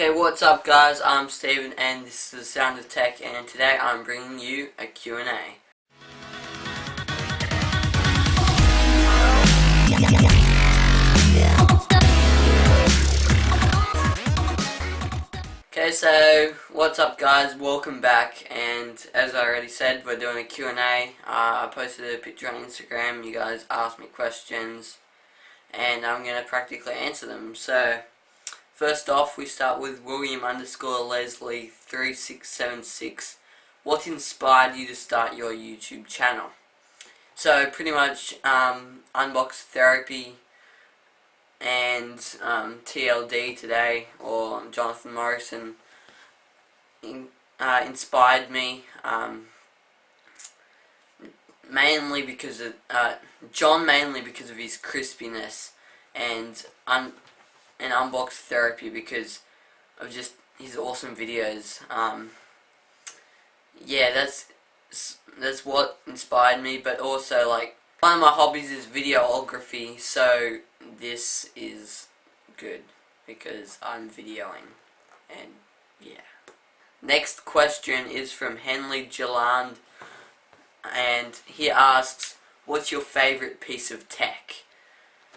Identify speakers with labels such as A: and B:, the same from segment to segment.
A: Okay, what's up guys, I'm Steven and this is The Sound of Tech, and today I'm bringing you a Q&A. Okay, so what's up guys, welcome back, and as I already said, we're doing a Q&A. I posted a picture on Instagram, you guys asked me questions, and I'm going to practically answer them. So first off, we start with William_Leslie3676. What inspired you to start your YouTube channel? So pretty much Unbox Therapy and TLD today, or Jonathan Morrison, inspired me. Mainly because of John, mainly because of his crispiness, and Unbox Therapy because of just his awesome videos. Yeah, that's what inspired me. But also, like, one of my hobbies is videography, so this is good because I'm videoing, and yeah. Next question is from Henley Gilland, and he asks, what's your favorite piece of tech?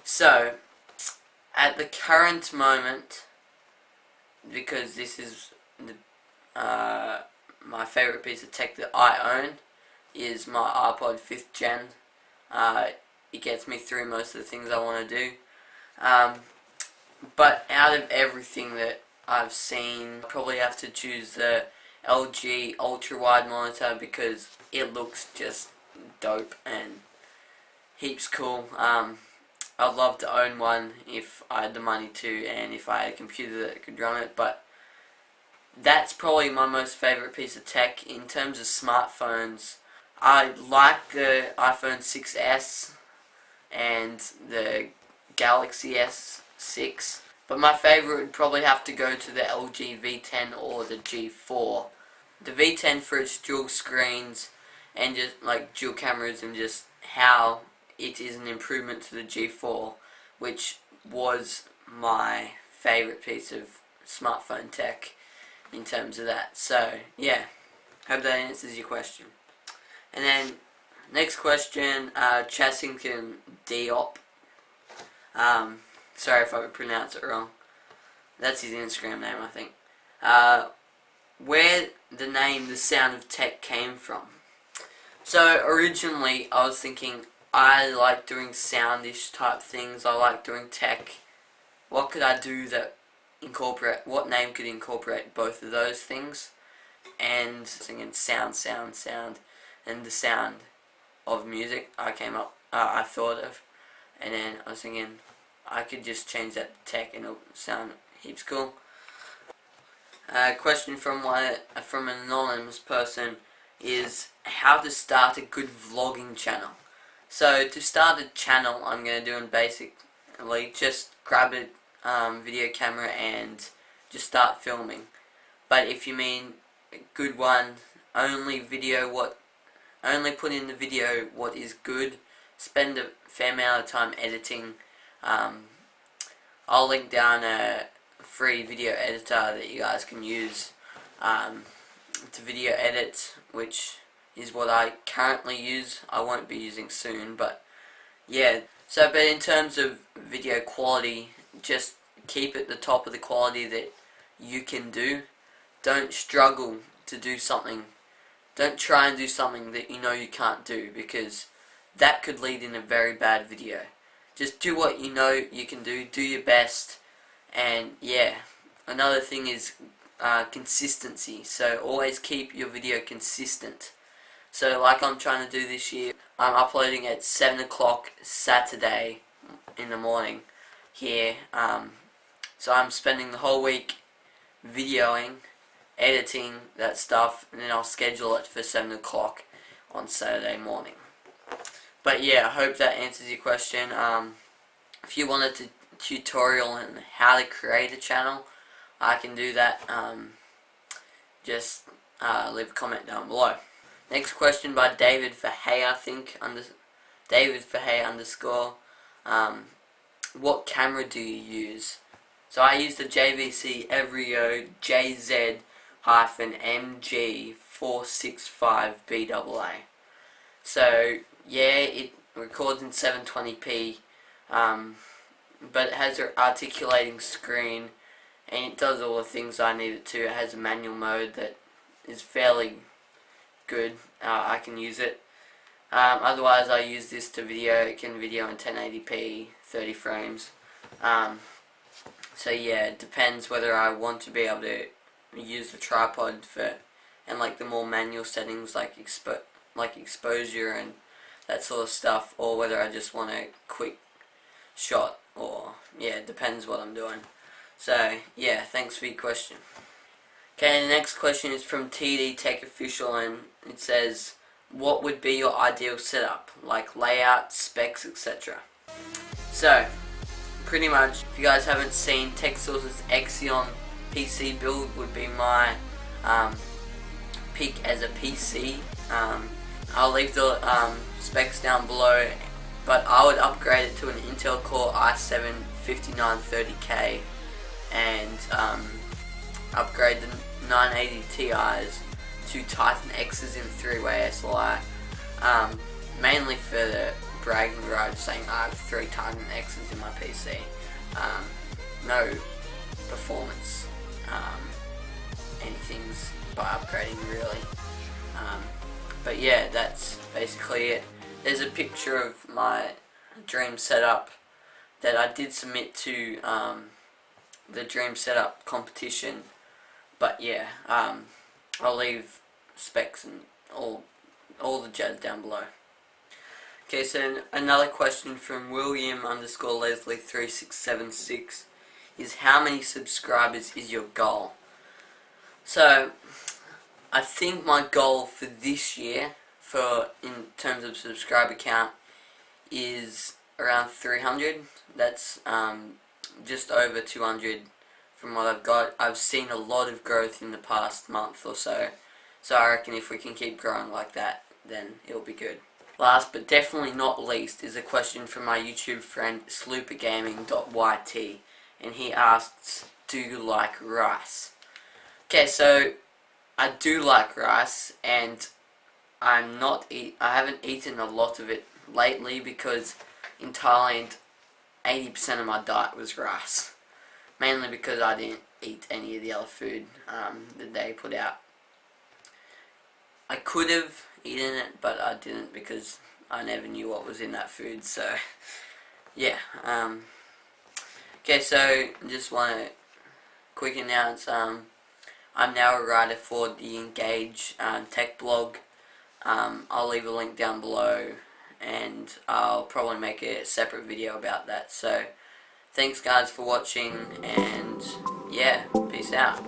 A: So at the current moment, because this is the, my favorite piece of tech that I own, is my iPod 5th Gen. It gets me through most of the things I want to do. But out of everything that I've seen, I probably have to choose the LG ultra wide monitor because it looks just dope and heaps cool. I'd love to own one if I had the money to, and if I had a computer that could run it, but that's probably my most favorite piece of tech. In terms of smartphones, I like the iPhone 6s and the Galaxy S6, but my favorite would probably have to go to the LG V10 or the G4. The V10 for its dual screens and just like dual cameras, and just how it is an improvement to the G4, which was my favorite piece of smartphone tech in terms of that. So yeah, hope that answers your question. And then next question, Chassington Diop. Sorry if I pronounce it wrong. That's his Instagram name, I think. Where the name The Sound of Tech came from. So originally I was thinking, I like doing soundish type things, I like doing tech. What could I do that what name could incorporate both of those things? And singing sound, and the sound of music I thought of. And then I was thinking, I could just change that to tech and it'll sound heaps cool. Question from an anonymous person is how to start a good vlogging channel. So to start a channel, I'm going to do in basically just grab a video camera and just start filming. But if you mean a good one, only put in the video what is good, spend a fair amount of time editing. I'll link down a free video editor that you guys can use to video edit, which is what I currently use. I won't be using soon, but yeah. So, but in terms of video quality, just keep it the top of the quality that you can do. Don't struggle to do something. Don't try and do something that you know you can't do, because that could lead in a very bad video. Just do what you know you can do your best, and yeah. Another thing is consistency, so always keep your video consistent. So like I'm trying to do this year, I'm uploading at 7 o'clock Saturday in the morning here, so I'm spending the whole week videoing, editing that stuff, and then I'll schedule it for 7 o'clock on Saturday morning. But yeah, I hope that answers your question. If you wanted a tutorial on how to create a channel, I can do that. Just leave a comment down below. Next question by David Verhey, I think, David Verhey _. What camera do you use? So I use the JVC Evrio JZ-MG465BAA. So yeah, it records in 720p, but it has an articulating screen, and it does all the things I need it to. It has a manual mode that is fairly good. I can use it. Otherwise, I use this to video. It can video in 1080p, 30 frames. So yeah, it depends whether I want to be able to use the tripod for, and like the more manual settings like exposure and that sort of stuff, or whether I just want a quick shot, or yeah, it depends what I'm doing. So yeah, thanks for your question. Okay, the next question is from TD Tech Official, and it says, what would be your ideal setup, like layout, specs, etc. So pretty much, if you guys haven't seen, TechSource's Xeon PC build would be my pick as a PC. I'll leave the specs down below, but I would upgrade it to an Intel Core i7 5930K and upgrade the 980 Ti's to Titan X's in 3-way SLI, mainly for the bragging rights, saying I have 3 Titan X's in my PC. No performance anything's by upgrading really. But yeah, that's basically it. There's a picture of my dream setup that I did submit to the dream setup competition. But yeah, I'll leave specs and all the jazz down below. Okay, so another question from William_Leslie3676 is, how many subscribers is your goal? So I think my goal for this year, in terms of subscriber count, is around 300. That's just over 200 from what I've got. I've seen a lot of growth in the past month or so, so I reckon if we can keep growing like that, then it'll be good. Last but definitely not least is a question from my YouTube friend sloopergaming.yt, and he asks, do you like rice? Okay, so I do like rice, and I haven't eaten a lot of it lately because in Thailand 80% of my diet was rice, mainly because I didn't eat any of the other food that they put out. I could have eaten it, but I didn't because I never knew what was in that food. So yeah, okay, so I just want to quick announce, I'm now a writer for the Engage tech blog. I'll leave a link down below, and I'll probably make a separate video about that. So thanks guys for watching, and yeah, peace out.